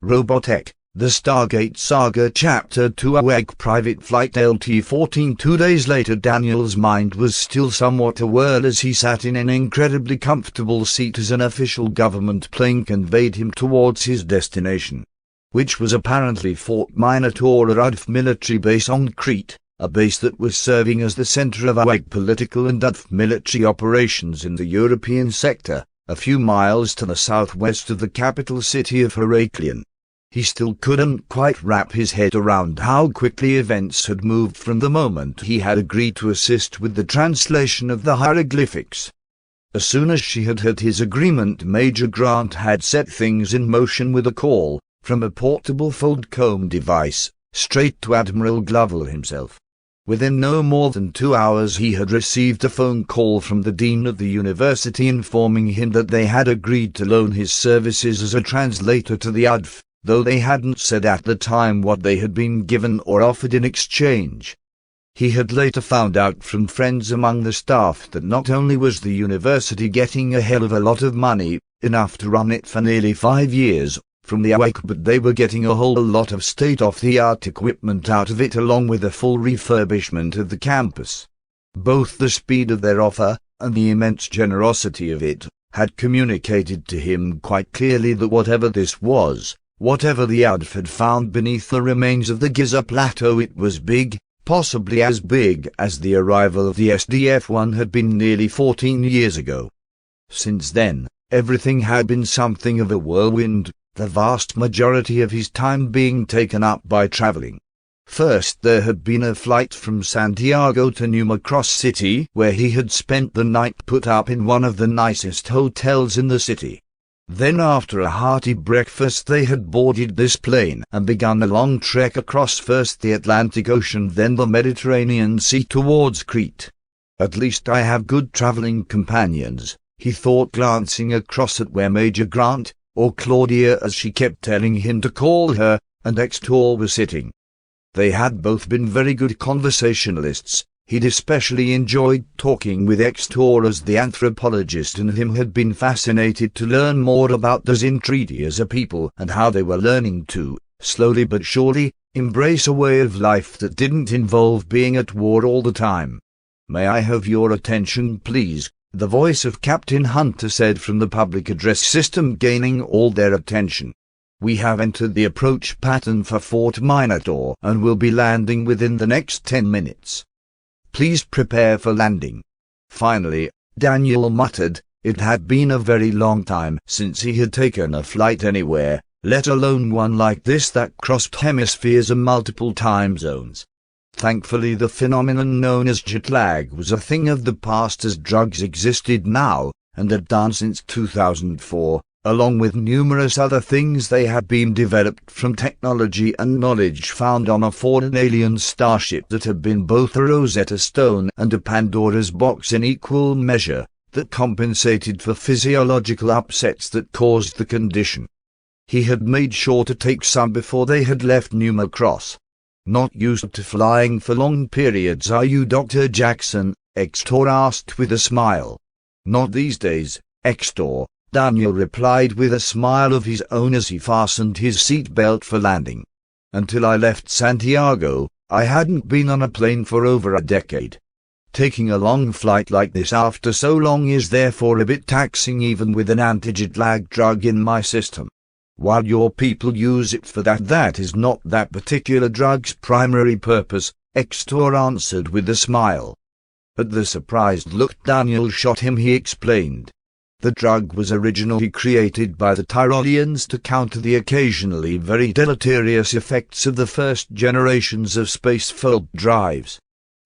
Robotech, the Stargate Saga Chapter 2 Awake Private Flight LT-14. 2 days later, Daniel's mind was still somewhat awhirl as he sat in an incredibly comfortable seat as an official government plane conveyed him towards his destination, which was apparently Fort Minotaur, a UDF military base on Crete, a base that was serving as the center of Awake political and UDF military operations in the European sector, a few miles to the southwest of the capital city of Heraklion. He still couldn't quite wrap his head around how quickly events had moved from the moment he had agreed to assist with the translation of the hieroglyphics. As soon as she had heard his agreement, Major Grant had set things in motion with a call, from a portable fold-comb device, straight to Admiral Glover himself. Within no more than 2 hours he had received a phone call from the Dean of the University informing him that they had agreed to loan his services as a translator to the UDF, though they hadn't said at the time what they had been given or offered in exchange. He had later found out from friends among the staff that not only was the university getting a hell of a lot of money, enough to run it for nearly 5 years, from the Awake, but they were getting a whole lot of state-of-the-art equipment out of it, along with a full refurbishment of the campus. Both the speed of their offer, and the immense generosity of it, had communicated to him quite clearly that whatever this was, whatever the UDF had found beneath the remains of the Giza Plateau, it was big, possibly as big as the arrival of the SDF-1 had been nearly 14 years ago. Since then, everything had been something of a whirlwind, the vast majority of his time being taken up by traveling. First there had been a flight from Santiago to Numa Cross City, where he had spent the night put up in one of the nicest hotels in the city. Then after a hearty breakfast they had boarded this plane and begun a long trek across first the Atlantic Ocean, then the Mediterranean Sea towards Crete. At least I have good traveling companions, he thought, glancing across at where Major Grant, or Claudia as she kept telling him to call her, and Extor were sitting. They had both been very good conversationalists. He'd especially enjoyed talking with Extor as the anthropologist in him had been fascinated to learn more about the Zintridi as a people and how they were learning to, slowly but surely, embrace a way of life that didn't involve being at war all the time. "May I have your attention, please?" the voice of Captain Hunter said from the public address system, gaining all their attention. "We have entered the approach pattern for Fort Minotaur and will be landing within the next 10 minutes. Please prepare for landing." Finally, Daniel muttered. It had been a very long time since he had taken a flight anywhere, let alone one like this that crossed hemispheres and multiple time zones. Thankfully the phenomenon known as jet lag was a thing of the past, as drugs existed now, and had done since 2004, along with numerous other things they had been developed from technology and knowledge found on a foreign alien starship that had been both a Rosetta Stone and a Pandora's box in equal measure, that compensated for physiological upsets that caused the condition. He had made sure to take some before they had left Numa Cross. "Not used to flying for long periods, are you, Dr. Jackson?" Extor asked with a smile. "Not these days, Extor," Daniel replied with a smile of his own as he fastened his seatbelt for landing. "Until I left Santiago, I hadn't been on a plane for over a decade. Taking a long flight like this after so long is therefore a bit taxing, even with an anti-jet lag drug in my system. While your people use it for that is not that particular drug's primary purpose," Extor answered with a smile. At the surprised look Daniel shot him, he explained. The drug was originally created by the Tyroleans to counter the occasionally very deleterious effects of the first generations of spacefold drives.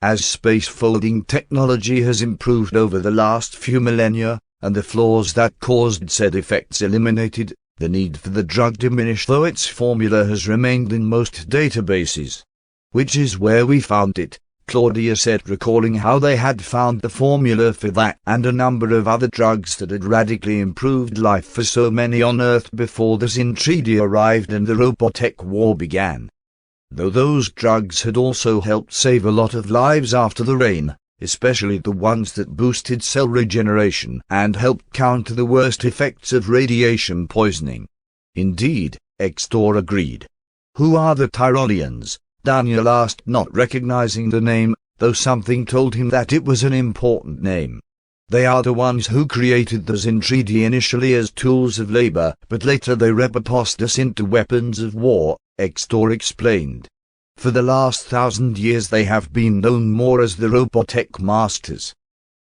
As spacefolding technology has improved over the last few millennia, and the flaws that caused said effects eliminated, the need for the drug diminished, though its formula has remained in most databases. "Which is where we found it," Claudia said, recalling how they had found the formula for that and a number of other drugs that had radically improved life for so many on Earth before the Zintridi arrived and the Robotech war began. Though those drugs had also helped save a lot of lives after the rain, especially the ones that boosted cell regeneration and helped counter the worst effects of radiation poisoning. Indeed, Extor agreed. Who are the Tyroleans? Daniel asked, not recognizing the name, though something told him that it was an important name. They are the ones who created the Zintridi initially as tools of labor, but later they repurposed us into weapons of war, Extor explained. For the last 1,000 years they have been known more as the Robotech Masters.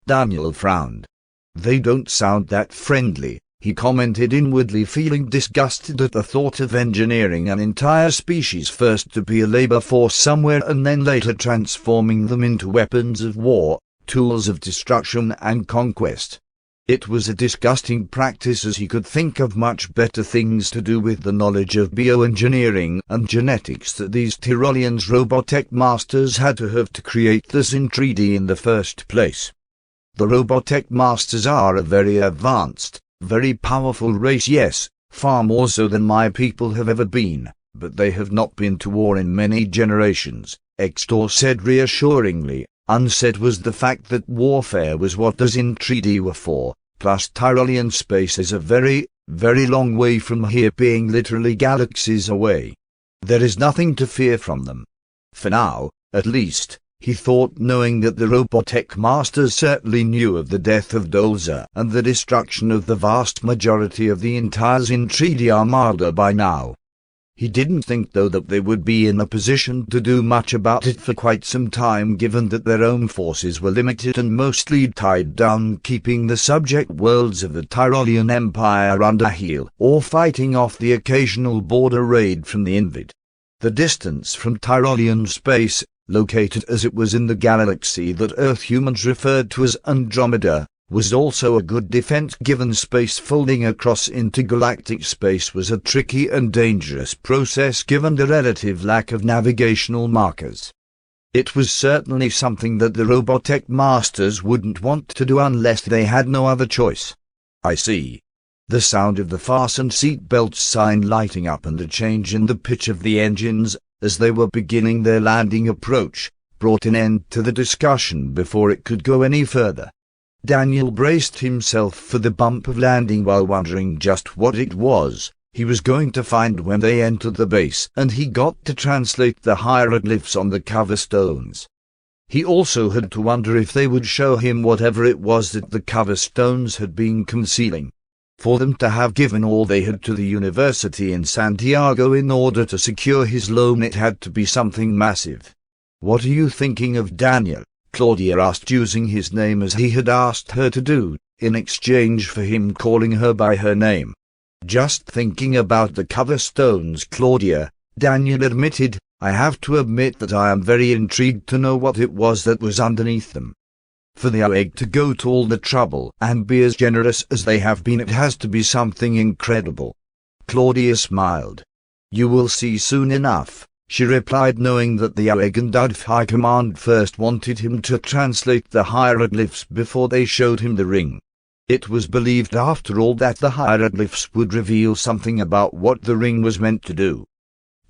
Daniel frowned. They don't sound that friendly, he commented, inwardly feeling disgusted at the thought of engineering an entire species first to be a labor force somewhere and then later transforming them into weapons of war, tools of destruction and conquest. It was a disgusting practice, as he could think of much better things to do with the knowledge of bioengineering and genetics that these Tyroleans Robotech Masters had to have to create this in 3D in the first place. The Robotech Masters are a very advanced, very powerful race, yes, far more so than my people have ever been, but they have not been to war in many generations, Extor said reassuringly. Unsaid was the fact that warfare was what the Zintridi were for, plus Tyrolean space is a very, very long way from here, being literally galaxies away. There is nothing to fear from them. For now, at least, he thought, knowing that the Robotech Masters certainly knew of the death of Dolza and the destruction of the vast majority of the entire Zintridi Armada by now. He didn't think, though, that they would be in a position to do much about it for quite some time, given that their own forces were limited and mostly tied down keeping the subject worlds of the Tyrolean Empire under heel, or fighting off the occasional border raid from the Invid. The distance from Tyrolean space, located as it was in the galaxy that Earth humans referred to as Andromeda, was also a good defense, given space folding across intergalactic space was a tricky and dangerous process given the relative lack of navigational markers. It was certainly something that the Robotech Masters wouldn't want to do unless they had no other choice. I see. The sound of the fasten seat belts sign lighting up and the change in the pitch of the engines, as they were beginning their landing approach, brought an end to the discussion before it could go any further. Daniel braced himself for the bump of landing while wondering just what it was he was going to find when they entered the base, and he got to translate the hieroglyphs on the cover stones. He also had to wonder if they would show him whatever it was that the cover stones had been concealing. For them to have given all they had to the university in Santiago in order to secure his loan, it had to be something massive. "What are you thinking of, Daniel?" Claudia asked, using his name as he had asked her to do, in exchange for him calling her by her name. "Just thinking about the cover stones, Claudia," Daniel admitted. "I have to admit that I am very intrigued to know what it was that was underneath them. For the OEG to go to all the trouble and be as generous as they have been, it has to be something incredible." Claudia smiled. "You will see soon enough," she replied, knowing that the OEG and UDF High Command first wanted him to translate the hieroglyphs before they showed him the ring. It was believed, after all, that the hieroglyphs would reveal something about what the ring was meant to do.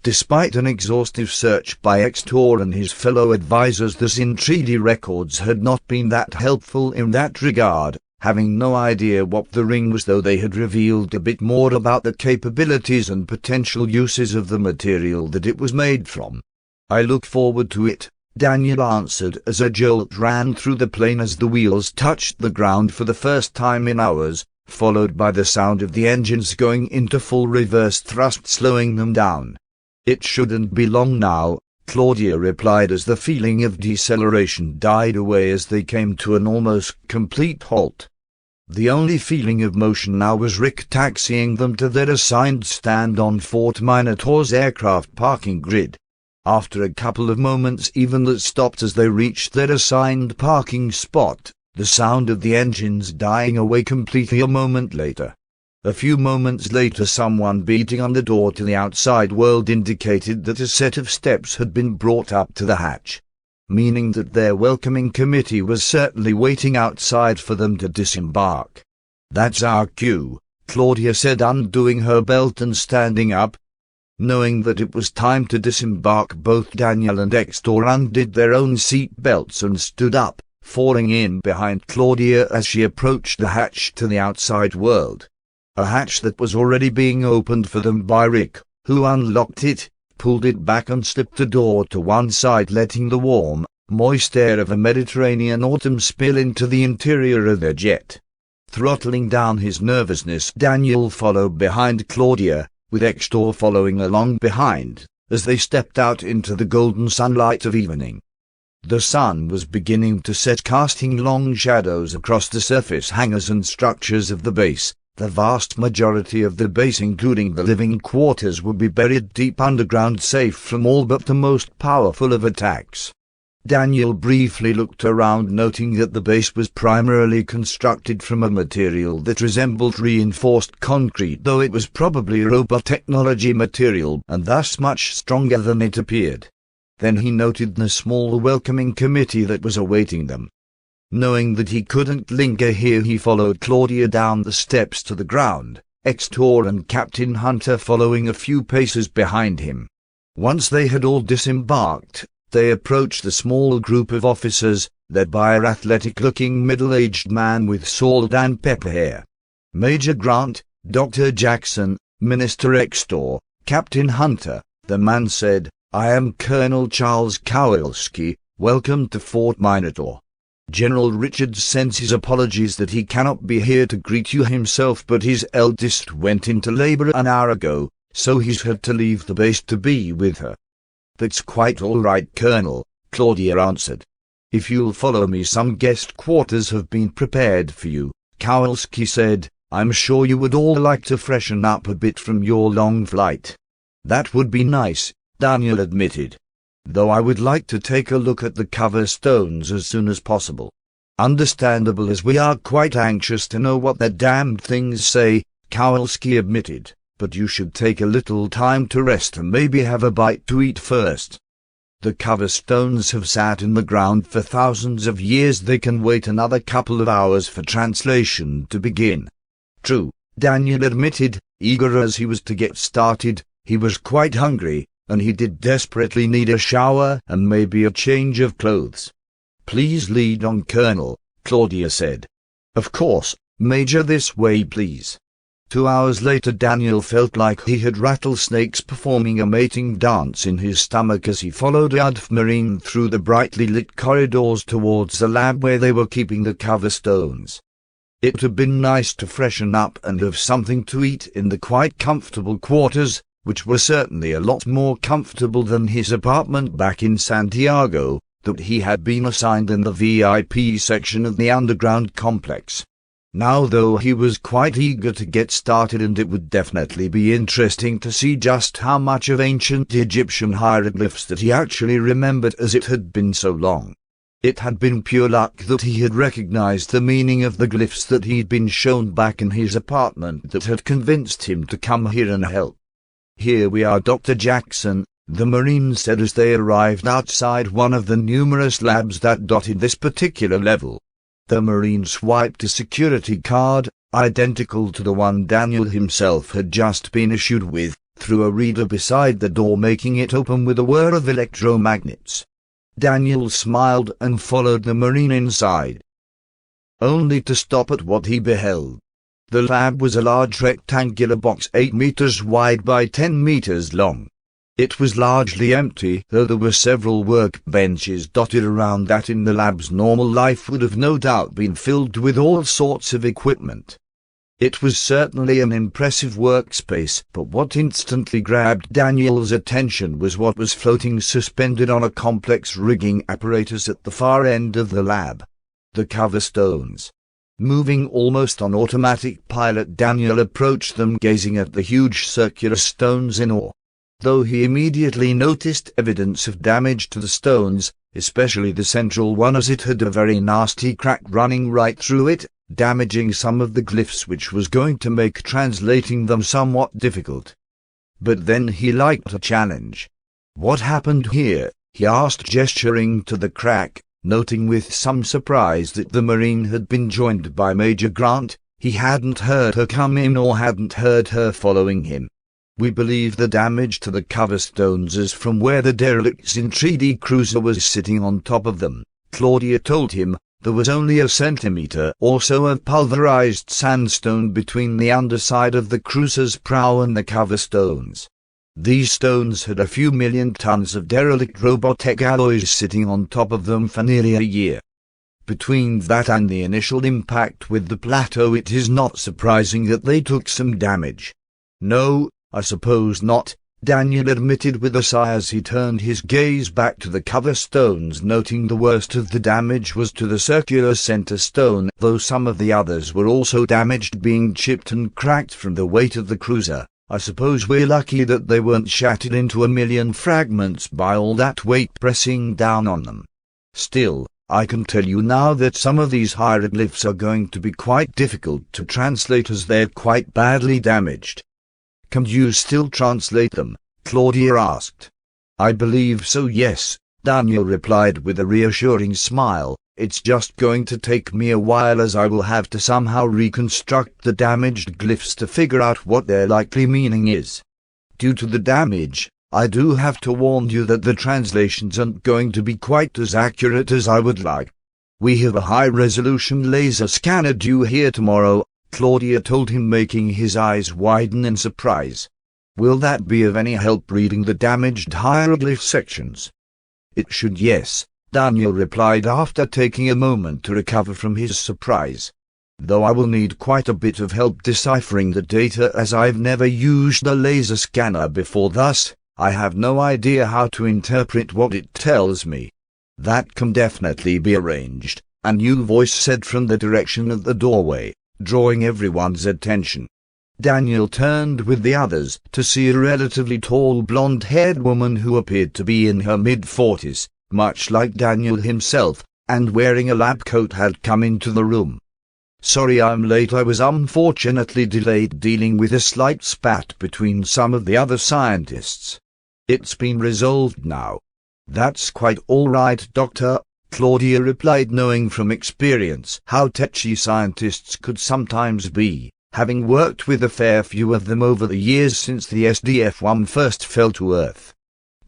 Despite an exhaustive search by Extor and his fellow advisors, the Zintridi records had not been that helpful in that regard, having no idea what the ring was, though they had revealed a bit more about the capabilities and potential uses of the material that it was made from. "I look forward to it," Daniel answered as a jolt ran through the plane as the wheels touched the ground for the first time in hours, followed by the sound of the engines going into full reverse thrust, slowing them down. "It shouldn't be long now," Claudia replied as the feeling of deceleration died away as they came to an almost complete halt. The only feeling of motion now was Rick taxiing them to their assigned stand on Fort Minotaur's aircraft parking grid. After a couple of moments even that stopped as they reached their assigned parking spot, the sound of the engines dying away completely a moment later. A few moments later, someone beating on the door to the outside world indicated that a set of steps had been brought up to the hatch, meaning that their welcoming committee was certainly waiting outside for them to disembark. "That's our cue," Claudia said, undoing her belt and standing up. Knowing that it was time to disembark, both Daniel and Extor undid their own seat belts and stood up, falling in behind Claudia as she approached the hatch to the outside world. A hatch that was already being opened for them by Rick, who unlocked it, pulled it back and slipped the door to one side, letting the warm, moist air of a Mediterranean autumn spill into the interior of the jet. Throttling down his nervousness, Daniel followed behind Claudia, with Extor following along behind, as they stepped out into the golden sunlight of evening. The sun was beginning to set, casting long shadows across the surface hangars and structures of the base. The vast majority of the base, including the living quarters, would be buried deep underground, safe from all but the most powerful of attacks. Daniel briefly looked around, noting that the base was primarily constructed from a material that resembled reinforced concrete, though it was probably robotechnology material and thus much stronger than it appeared. Then he noted the small welcoming committee that was awaiting them. Knowing that he couldn't linger here, he followed Claudia down the steps to the ground, Extor and Captain Hunter following a few paces behind him. Once they had all disembarked, they approached the small group of officers, led by an athletic-looking middle-aged man with salt and pepper hair. Major Grant, Dr. Jackson, Minister Extor, Captain Hunter, the man said, "I am Colonel Charles Kowalski, welcome to Fort Minotaur. General Richards sends his apologies that he cannot be here to greet you himself, but his eldest went into labor an hour ago, so he's had to leave the base to be with her." "That's quite all right, Colonel," Claudia answered. "If you'll follow me, some guest quarters have been prepared for you," Kowalski said. "I'm sure you would all like to freshen up a bit from your long flight." "That would be nice," Daniel admitted, "though I would like to take a look at the cover stones as soon as possible." "Understandable, as we are quite anxious to know what the damned things say," Kowalski admitted, "but you should take a little time to rest and maybe have a bite to eat first. The cover stones have sat in the ground for thousands of years. They can wait another couple of hours for translation to begin." "True," Daniel admitted, eager as he was to get started. He was quite hungry, and he did desperately need a shower and maybe a change of clothes. "Please lead on, Colonel," Claudia said. "Of course, Major, this way please." 2 hours later, Daniel felt like he had rattlesnakes performing a mating dance in his stomach as he followed Adf Marine through the brightly lit corridors towards the lab where they were keeping the cover stones. It would have been nice to freshen up and have something to eat in the quite comfortable quarters, which were certainly a lot more comfortable than his apartment back in Santiago, that he had been assigned in the VIP section of the underground complex. Now, though, he was quite eager to get started, and it would definitely be interesting to see just how much of ancient Egyptian hieroglyphs that he actually remembered, as it had been so long. It had been pure luck that he had recognized the meaning of the glyphs that he'd been shown back in his apartment that had convinced him to come here and help. "Here we are, Dr. Jackson," the Marine said as they arrived outside one of the numerous labs that dotted this particular level. The Marine swiped a security card, identical to the one Daniel himself had just been issued with, through a reader beside the door, making it open with a whir of electromagnets. Daniel smiled and followed the Marine inside, only to stop at what he beheld. The lab was a large rectangular box 8 meters wide by 10 meters long. It was largely empty, though there were several workbenches dotted around that in the lab's normal life would have no doubt been filled with all sorts of equipment. It was certainly an impressive workspace, but what instantly grabbed Daniel's attention was what was floating suspended on a complex rigging apparatus at the far end of the lab. The cover stones. Moving almost on automatic pilot, Daniel approached them, gazing at the huge circular stones in awe. Though he immediately noticed evidence of damage to the stones, especially the central one, as it had a very nasty crack running right through it, damaging some of the glyphs, which was going to make translating them somewhat difficult. But then he liked a challenge. "What happened here?" he asked, gesturing to the crack, noting with some surprise that the Marine had been joined by Major Grant. He hadn't heard her come in or hadn't heard her following him. "We believe the damage to the cover stones is from where the derelict's in 3D cruiser was sitting on top of them," Claudia told him. There was only a centimeter or so of pulverized sandstone between the underside of the cruiser's prow and the cover stones. These stones had a few million tons of derelict Robotech alloys sitting on top of them for nearly a year. Between that and the initial impact with the plateau, it is not surprising that they took some damage. No, I suppose not, Daniel admitted with a sigh as he turned his gaze back to the cover stones, noting the worst of the damage was to the circular center stone, though some of the others were also damaged, being chipped and cracked from the weight of the cruiser. I suppose we're lucky that they weren't shattered into a million fragments by all that weight pressing down on them. Still, I can tell you now that some of these hieroglyphs are going to be quite difficult to translate as they're quite badly damaged. Can you still translate them? Claudia asked. I believe so, yes, Daniel replied with a reassuring smile. It's just going to take me a while, as I will have to somehow reconstruct the damaged glyphs to figure out what their likely meaning is. Due to the damage, I do have to warn you that the translations aren't going to be quite as accurate as I would like. We have a high-resolution laser scanner due here tomorrow, Claudia told him, making his eyes widen in surprise. Will that be of any help reading the damaged hieroglyph sections? It should, yes, Daniel replied after taking a moment to recover from his surprise. Though I will need quite a bit of help deciphering the data, as I've never used a laser scanner before, thus I have no idea how to interpret what it tells me. That can definitely be arranged, a new voice said from the direction of the doorway, drawing everyone's attention. Daniel turned with the others to see a relatively tall blonde-haired woman who appeared to be in her mid-40s, much like Daniel himself, and wearing a lab coat, had come into the room. Sorry I'm late, I was unfortunately delayed dealing with a slight spat between some of the other scientists. It's been resolved now. That's quite all right, Doctor, Claudia replied, knowing from experience how touchy scientists could sometimes be, having worked with a fair few of them over the years since the SDF-1 first fell to Earth.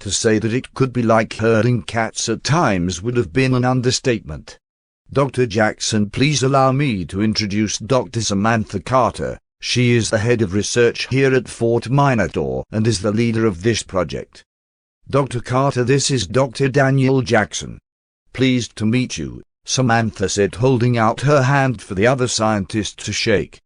To say that it could be like herding cats at times would have been an understatement. Dr. Jackson, please allow me to introduce Dr. Samantha Carter. She is the head of research here at Fort Minotaur and is the leader of this project. Dr. Carter, this is Dr. Daniel Jackson. Pleased to meet you, Samantha said, holding out her hand for the other scientist to shake.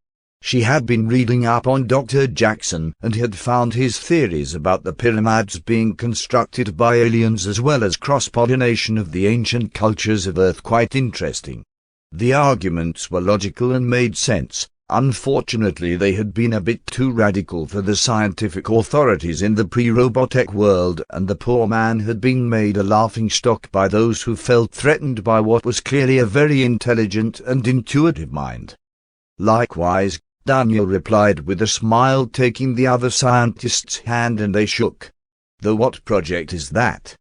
She had been reading up on Dr. Jackson and had found his theories about the pyramids being constructed by aliens as well as cross-pollination of the ancient cultures of Earth quite interesting. The arguments were logical and made sense. Unfortunately, they had been a bit too radical for the scientific authorities in the pre-Robotech world, and the poor man had been made a laughingstock by those who felt threatened by what was clearly a very intelligent and intuitive mind. Likewise, Daniel replied with a smile, taking the other scientist's hand, and they shook. Though what project is that?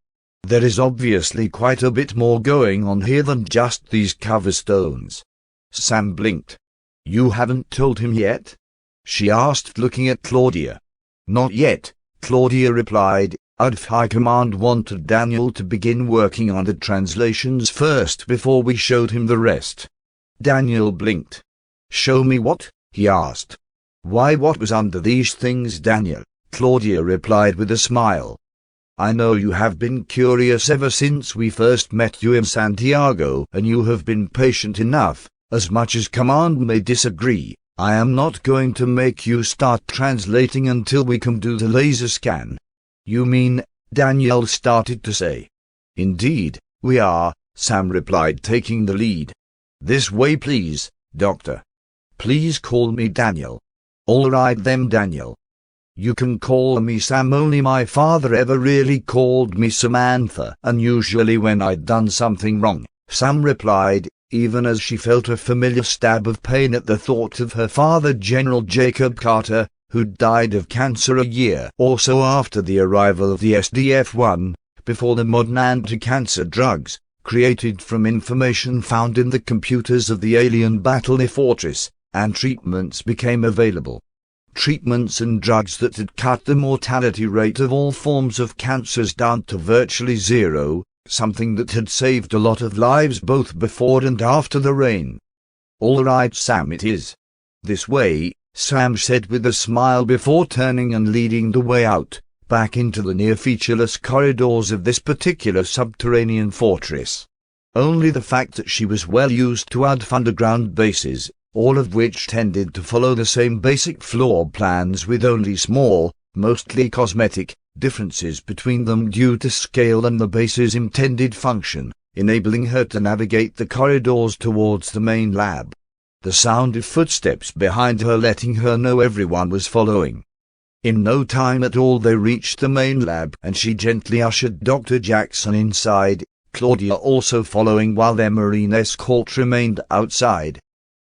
There is obviously quite a bit more going on here than just these cover stones. Sam blinked. You haven't told him yet? She asked, looking at Claudia. Not yet, Claudia replied. High Command wanted Daniel to begin working on the translations first before we showed him the rest. Daniel blinked. Show me what? He asked. Why, what was under these things, Daniel? Claudia replied with a smile. I know you have been curious ever since we first met you in Santiago, and you have been patient enough. As much as Command may disagree, I am not going to make you start translating until we can do the laser scan. You mean? Daniel started to say. Indeed, we are, Sam replied, taking the lead. This way please, Doctor. Please call me Daniel. All right then, Daniel. You can call me Sam, only my father ever really called me Samantha, and usually when I'd done something wrong, Sam replied, even as she felt a familiar stab of pain at the thought of her father, General Jacob Carter, who'd died of cancer a year or so after the arrival of the SDF-1, before the modern anti-cancer drugs, created from information found in the computers of the alien battle fortress, and treatments became available. Treatments and drugs that had cut the mortality rate of all forms of cancers down to virtually zero, something that had saved a lot of lives both before and after the rain. All right, Sam, it is. This way, Sam said with a smile before turning and leading the way out, back into the near-featureless corridors of this particular subterranean fortress. Only the fact that she was well used to underground bases, all of which tended to follow the same basic floor plans with only small, mostly cosmetic, differences between them due to scale and the base's intended function, enabling her to navigate the corridors towards the main lab. The sound of footsteps behind her letting her know everyone was following. In no time at all they reached the main lab and she gently ushered Dr. Jackson inside, Claudia also following while their marine escort remained outside.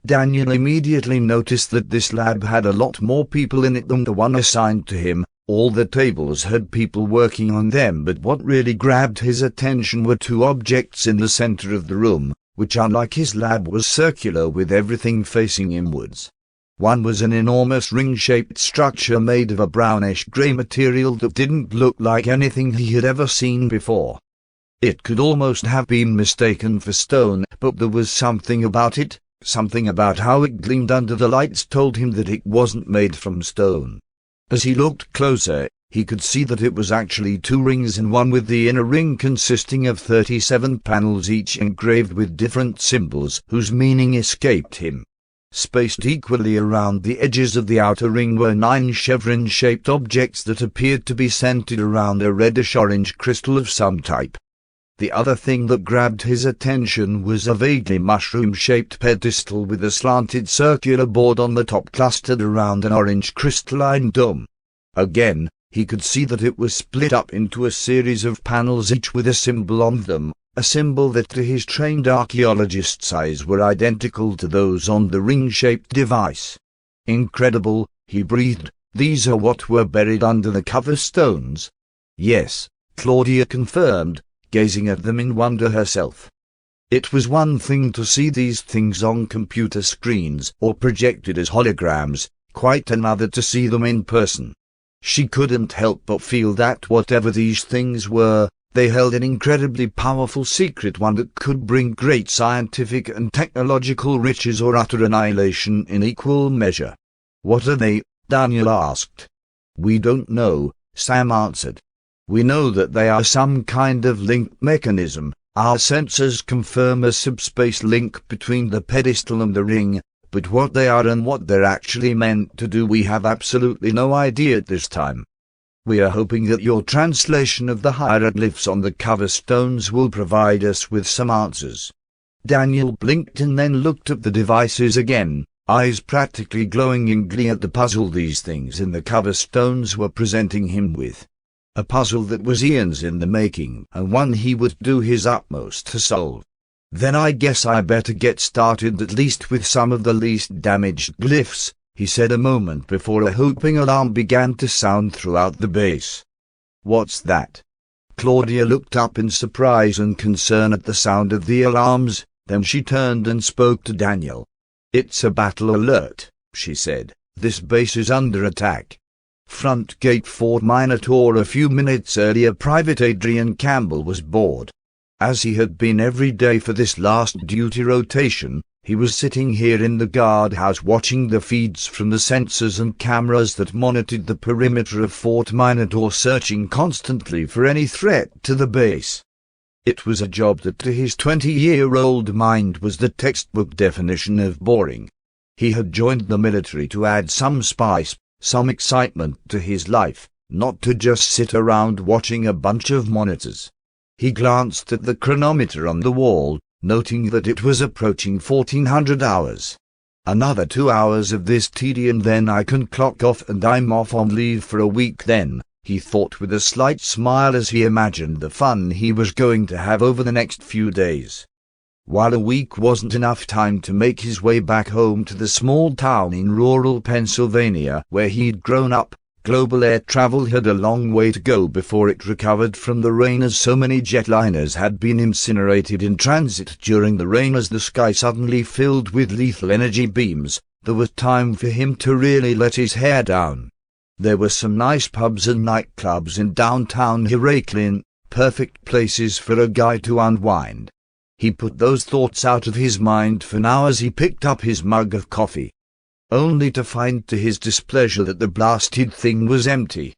Daniel immediately noticed that this lab had a lot more people in it than the one assigned to him. All the tables had people working on them, but what really grabbed his attention were two objects in the center of the room, which unlike his lab was circular with everything facing inwards. One was an enormous ring-shaped structure made of a brownish-grey material that didn't look like anything he had ever seen before. It could almost have been mistaken for stone, but there was something about it. Something about how it gleamed under the lights told him that it wasn't made from stone. As he looked closer, he could see that it was actually two rings and one with the inner ring consisting of 37 panels each engraved with different symbols whose meaning escaped him. Spaced equally around the edges of the outer ring were 9 chevron-shaped objects that appeared to be centered around a reddish-orange crystal of some type. The other thing that grabbed his attention was a vaguely mushroom-shaped pedestal with a slanted circular board on the top clustered around an orange crystalline dome. Again, he could see that it was split up into a series of panels each with a symbol on them, a symbol that to his trained archaeologist's eyes were identical to those on the ring-shaped device. Incredible, he breathed. These are what were buried under the cover stones? Yes, Claudia confirmed, gazing at them in wonder herself. It was one thing to see these things on computer screens or projected as holograms, quite another to see them in person. She couldn't help but feel that whatever these things were, they held an incredibly powerful secret, one that could bring great scientific and technological riches or utter annihilation in equal measure. What are they? Daniel asked. We don't know, Sam answered. We know that they are some kind of link mechanism. Our sensors confirm a subspace link between the pedestal and the ring, but what they are and what they're actually meant to do we have absolutely no idea at this time. We are hoping that your translation of the hieroglyphs on the cover stones will provide us with some answers. Daniel blinked and then looked at the devices again, eyes practically glowing in glee at the puzzle these things in the cover stones were presenting him with. A puzzle that was eons in the making, and one he would do his utmost to solve. Then I guess I better get started at least with some of the least damaged glyphs, he said a moment before a whooping alarm began to sound throughout the base. What's that? Claudia looked up in surprise and concern at the sound of the alarms, then she turned and spoke to Daniel. It's a battle alert, she said. This base is under attack. Front gate Fort Minotaur. A few minutes earlier Private Adrian Campbell was bored. As he had been every day for this last duty rotation, he was sitting here in the guardhouse watching the feeds from the sensors and cameras that monitored the perimeter of Fort Minotaur, searching constantly for any threat to the base. It was a job that to his 20-year-old mind was the textbook definition of boring. He had joined the military to add some spice, some excitement to his life, not to just sit around watching a bunch of monitors. He glanced at the chronometer on the wall, noting that it was approaching 1400 hours. Another 2 hours of this tedium, then I can clock off and I'm off on leave for a week then, he thought with a slight smile as he imagined the fun he was going to have over the next few days. While a week wasn't enough time to make his way back home to the small town in rural Pennsylvania where he'd grown up, global air travel had a long way to go before it recovered from the rain, as so many jetliners had been incinerated in transit during the rain. As the sky suddenly filled with lethal energy beams, there was time for him to really let his hair down. There were some nice pubs and nightclubs in downtown Heraklin, perfect places for a guy to unwind. He put those thoughts out of his mind for now as he picked up his mug of coffee, only to find to his displeasure that the blasted thing was empty.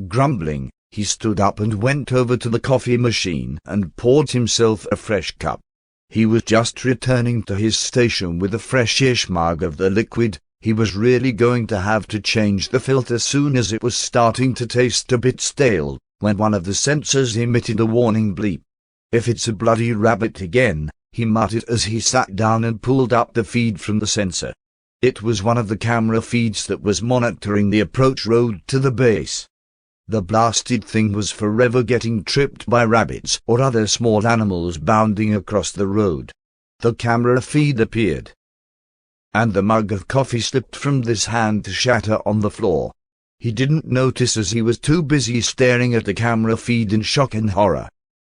Grumbling, he stood up and went over to the coffee machine and poured himself a fresh cup. He was just returning to his station with a fresh-ish mug of the liquid. He was really going to have to change the filter soon, as it was starting to taste a bit stale, when one of the sensors emitted a warning bleep. "If it's a bloody rabbit again," he muttered as he sat down and pulled up the feed from the sensor. It was one of the camera feeds that was monitoring the approach road to the base. The blasted thing was forever getting tripped by rabbits or other small animals bounding across the road. The camera feed appeared, and the mug of coffee slipped from this hand to shatter on the floor. He didn't notice, as he was too busy staring at the camera feed in shock and horror.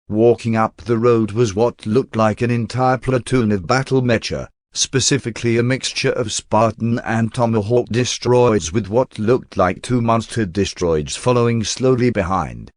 Walking up the road was what looked like an entire platoon of battle mecha, specifically a mixture of Spartan and Tomahawk destroyers, with what looked like 2 monster destroyers following slowly behind.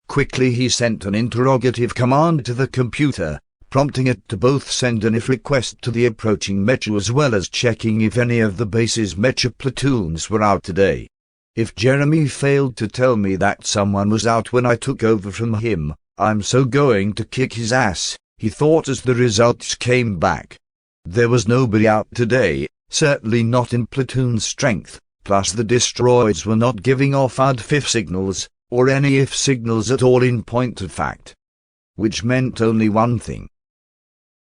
Quickly he sent an interrogative command to the computer, prompting it to both send an if request to the approaching mecha as well as checking if any of the base's mecha platoons were out today. If Jeremy failed to tell me that someone was out when I took over from him, I'm so going to kick his ass, he thought as the results came back. There was nobody out today, certainly not in platoon strength, plus the destroyers were not giving off AD-FIF signals, or any IF signals at all in point of fact. Which meant only one thing: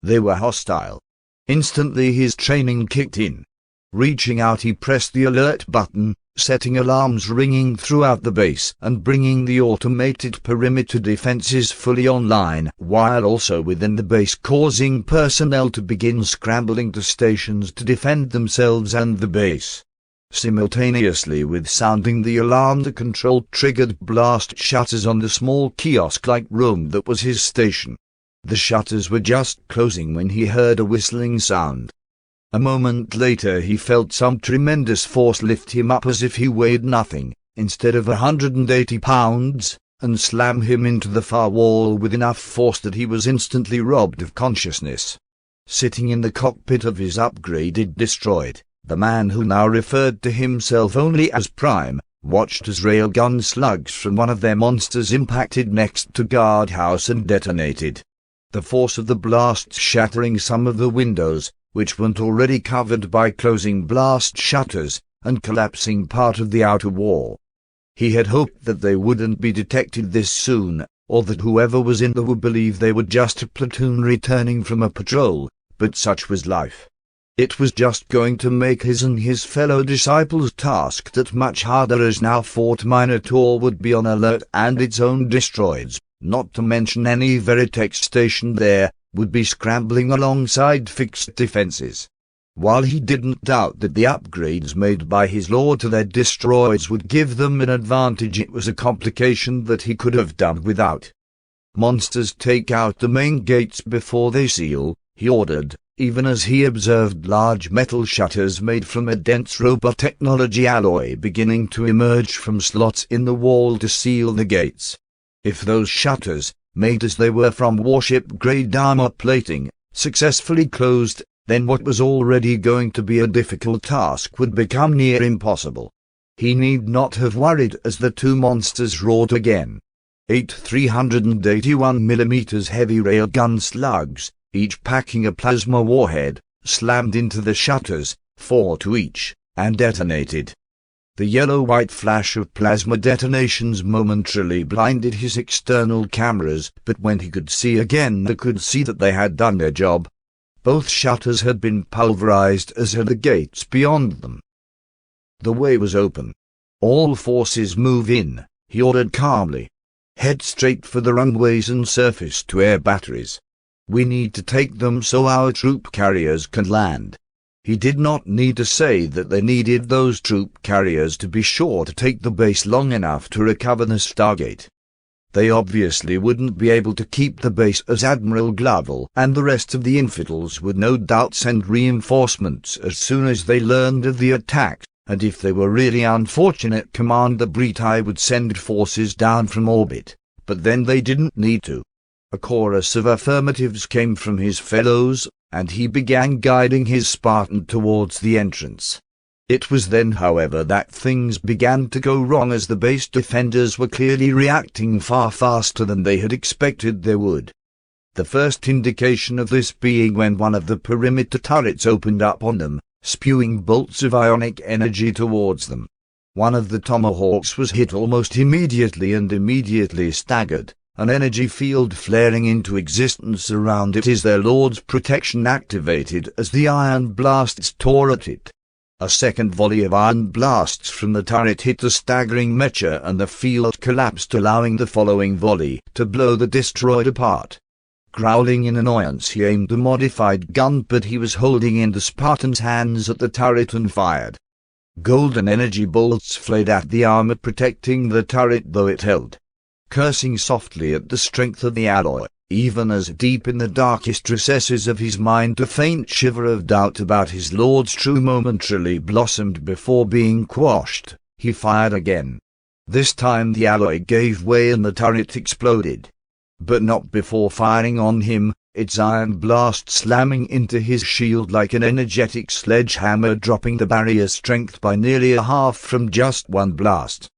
they were hostile. Instantly his training kicked in. Reaching out, he pressed the alert button, setting alarms ringing throughout the base and bringing the automated perimeter defenses fully online, while also within the base causing personnel to begin scrambling to stations to defend themselves and the base. Simultaneously with sounding the alarm, the control triggered blast shutters on the small kiosk-like room that was his station. The shutters were just closing when he heard a whistling sound. A moment later he felt some tremendous force lift him up as if he weighed nothing, instead of 180 pounds, and slam him into the far wall with enough force that he was instantly robbed of consciousness. Sitting in the cockpit of his upgraded destroyed, the man who now referred to himself only as Prime, watched as railgun slugs from one of their monsters impacted next to guardhouse and detonated. The force of the blast shattering some of the windows, which weren't already covered by closing blast shutters, and collapsing part of the outer wall. He had hoped that they wouldn't be detected this soon, or that whoever was in there would believe they were just a platoon returning from a patrol, but such was life. It was just going to make his and his fellow disciples' task that much harder, as now Fort Minotaur would be on alert and its own destroyers, not to mention any Veritech station there, would be scrambling alongside fixed defenses. While he didn't doubt that the upgrades made by his lord to their destroyers would give them an advantage, it was a complication that he could have done without. "Monsters, take out the main gates before they seal," he ordered, even as he observed large metal shutters made from a dense robot-technology alloy beginning to emerge from slots in the wall to seal the gates. If those shutters, made as they were from warship-grade armor plating, successfully closed, then what was already going to be a difficult task would become near impossible. He need not have worried as the 2 monsters roared again. 8 381mm heavy railgun slugs, each packing a plasma warhead, slammed into the shutters, 4 to each, and detonated. The yellow-white flash of plasma detonations momentarily blinded his external cameras, but when he could see again, he could see that they had done their job. Both shutters had been pulverized, as had the gates beyond them. The way was open. "All forces move in," he ordered calmly. "Head straight for the runways and surface-to-air batteries. We need to take them so our troop carriers can land." He did not need to say that they needed those troop carriers to be sure to take the base long enough to recover the Stargate. They obviously wouldn't be able to keep the base, as Admiral Glovel and the rest of the infidels would no doubt send reinforcements as soon as they learned of the attack, and if they were really unfortunate, Commander Britai would send forces down from orbit, but then they didn't need to. A chorus of affirmatives came from his fellows, and he began guiding his Spartan towards the entrance. It was then, however, that things began to go wrong, as the base defenders were clearly reacting far faster than they had expected they would. The first indication of this being when one of the perimeter turrets opened up on them, spewing bolts of ionic energy towards them. One of the tomahawks was hit almost immediately and immediately staggered, an energy field flaring into existence around it as their lord's protection activated as the iron blasts tore at it. A second volley of iron blasts from the turret hit the staggering mecha and the field collapsed, allowing the following volley to blow the destroyed apart. Growling in annoyance, he aimed the modified gun but he was holding in the Spartan's hands at the turret and fired. Golden energy bolts flayed at the armor protecting the turret though it held. Cursing softly at the strength of the alloy, even as deep in the darkest recesses of his mind a faint shiver of doubt about his lord's true momentarily blossomed before being quashed, he fired again. This time the alloy gave way and the turret exploded. But not before firing on him, its iron blast slamming into his shield like an energetic sledgehammer, dropping the barrier strength by nearly a half from just one blast.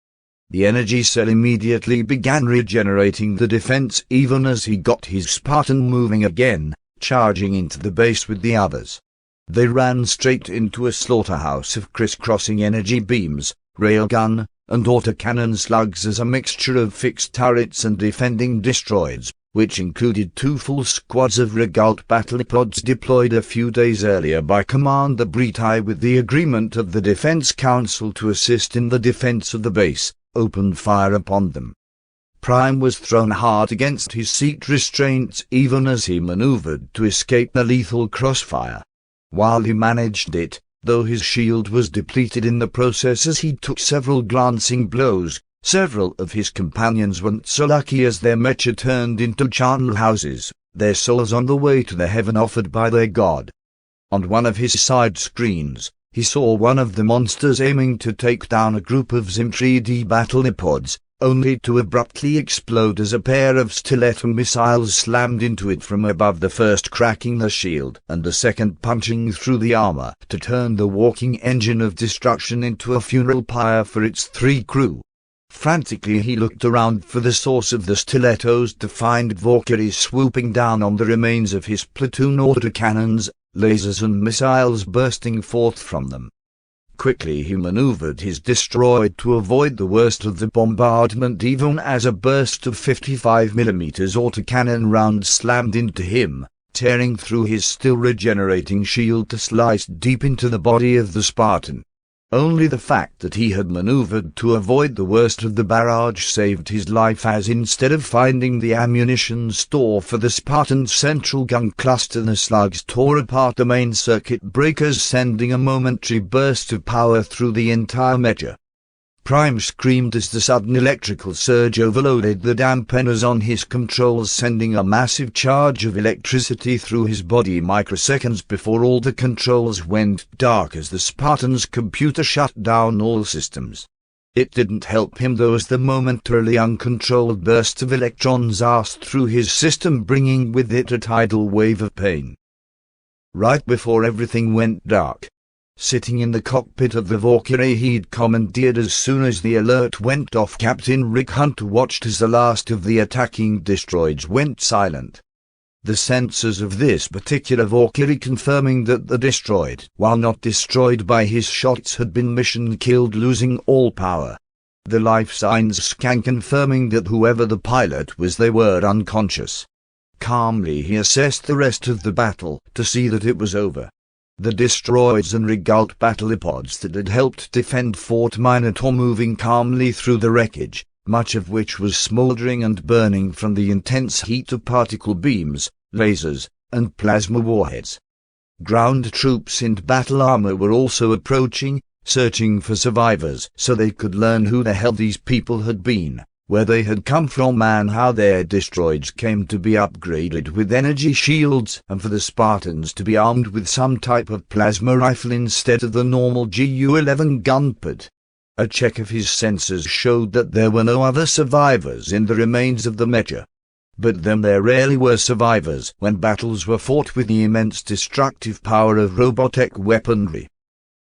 The energy cell immediately began regenerating the defense even as he got his Spartan moving again, charging into the base with the others. They ran straight into a slaughterhouse of crisscrossing energy beams, railgun, and autocannon slugs as a mixture of fixed turrets and defending destroyeds, which included 2 full squads of Regault battlepods deployed a few days earlier by Commander Britai with the agreement of the Defense Council to assist in the defense of the base, opened fire upon them. Prime was thrown hard against his seat restraints even as he maneuvered to escape the lethal crossfire. While he managed it, though his shield was depleted in the process as he took several glancing blows, several of his companions weren't so lucky as their mecha turned into charnel houses, their souls on the way to the heaven offered by their god. On one of his side screens, he saw one of the monsters aiming to take down a group of Zim 3D battlepods, only to abruptly explode as a pair of stiletto missiles slammed into it from above, the first cracking the shield and the second punching through the armor to turn the walking engine of destruction into a funeral pyre for its 3 crew. Frantically he looked around for the source of the stilettos to find Valkyrie swooping down on the remains of his platoon autocannons, lasers and missiles bursting forth from them. Quickly he maneuvered his destroyer to avoid the worst of the bombardment even as a burst of 55mm autocannon rounds slammed into him, tearing through his still regenerating shield to slice deep into the body of the Spartan. Only the fact that he had maneuvered to avoid the worst of the barrage saved his life, as instead of finding the ammunition store for the Spartan's central gun cluster, the slugs tore apart the main circuit breakers, sending a momentary burst of power through the entire mecha. Prime screamed as the sudden electrical surge overloaded the dampeners on his controls, sending a massive charge of electricity through his body microseconds before all the controls went dark as the Spartan's computer shut down all systems. It didn't help him though, as the momentarily uncontrolled burst of electrons asked through his system, bringing with it a tidal wave of pain. Right before everything went dark, sitting in the cockpit of the Valkyrie he'd commandeered as soon as the alert went off, Captain Rick Hunter watched as the last of the attacking destroyeds went silent. The sensors of this particular Valkyrie confirming that the destroyed, while not destroyed by his shots, had been mission killed, losing all power. The life signs scan confirming that whoever the pilot was, they were unconscious. Calmly he assessed the rest of the battle to see that it was over. The destroyeds and Regault battlepods that had helped defend Fort Minotaur moving calmly through the wreckage, much of which was smouldering and burning from the intense heat of particle beams, lasers, and plasma warheads. Ground troops in battle armor were also approaching, searching for survivors so they could learn who the hell these people had been, where they had come from, and how their destroyeds came to be upgraded with energy shields, and for the Spartans to be armed with some type of plasma rifle instead of the normal Gu-11 gunpowder. A check of his sensors showed that there were no other survivors in the remains of the mecha. But then there rarely were survivors when battles were fought with the immense destructive power of Robotech weaponry.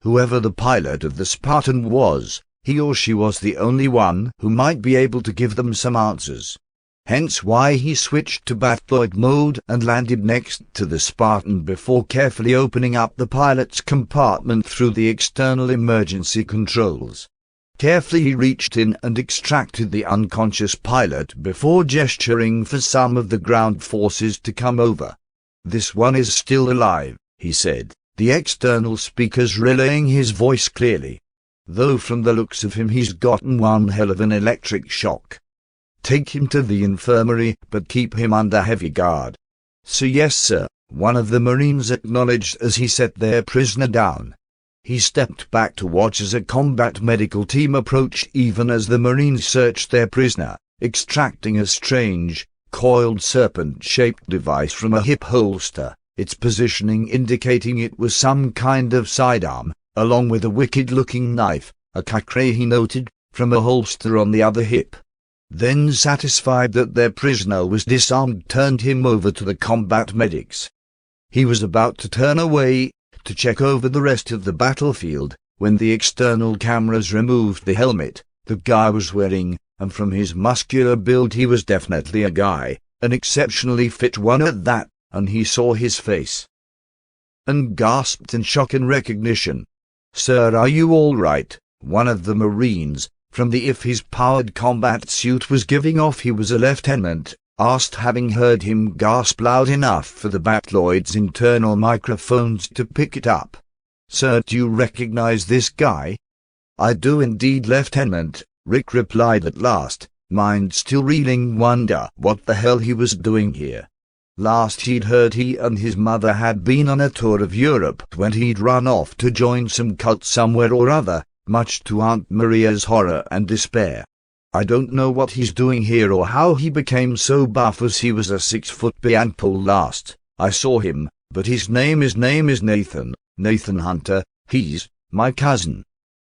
Whoever the pilot of the Spartan was, he or she was the only one who might be able to give them some answers. Hence why he switched to Batloid mode and landed next to the Spartan before carefully opening up the pilot's compartment through the external emergency controls. Carefully he reached in and extracted the unconscious pilot before gesturing for some of the ground forces to come over. "This one is still alive," he said, the external speakers relaying his voice clearly. "Though from the looks of him he's gotten one hell of an electric shock. Take him to the infirmary, but keep him under heavy guard." "So yes, sir," one of the Marines acknowledged as he set their prisoner down. He stepped back to watch as a combat medical team approached even as the Marines searched their prisoner, extracting a strange, coiled serpent-shaped device from a hip holster, its positioning indicating it was some kind of sidearm, along with a wicked-looking knife, a kakre he noted, from a holster on the other hip. Then, satisfied that their prisoner was disarmed, turned him over to the combat medics. He was about to turn away to check over the rest of the battlefield when the external cameras removed the helmet the guy was wearing, and from his muscular build he was definitely a guy, an exceptionally fit one at that, and he saw his face and gasped in shock and recognition. "Sir, are you all right?" one of the Marines, from the if his powered combat suit was giving off he was a lieutenant, asked, having heard him gasp loud enough for the Batloid's internal microphones to pick it up. "Sir, do you recognize this guy?" "I do indeed, Lieutenant," Rick replied at last, mind still reeling wonder what the hell he was doing here. Last he'd heard he and his mother had been on a tour of Europe when he'd run off to join some cult somewhere or other, much to Aunt Maria's horror and despair. "I don't know what he's doing here or how he became so buff, as he was a 6-foot beanpole last I saw him, but his name is Nathan Hunter. He's my cousin."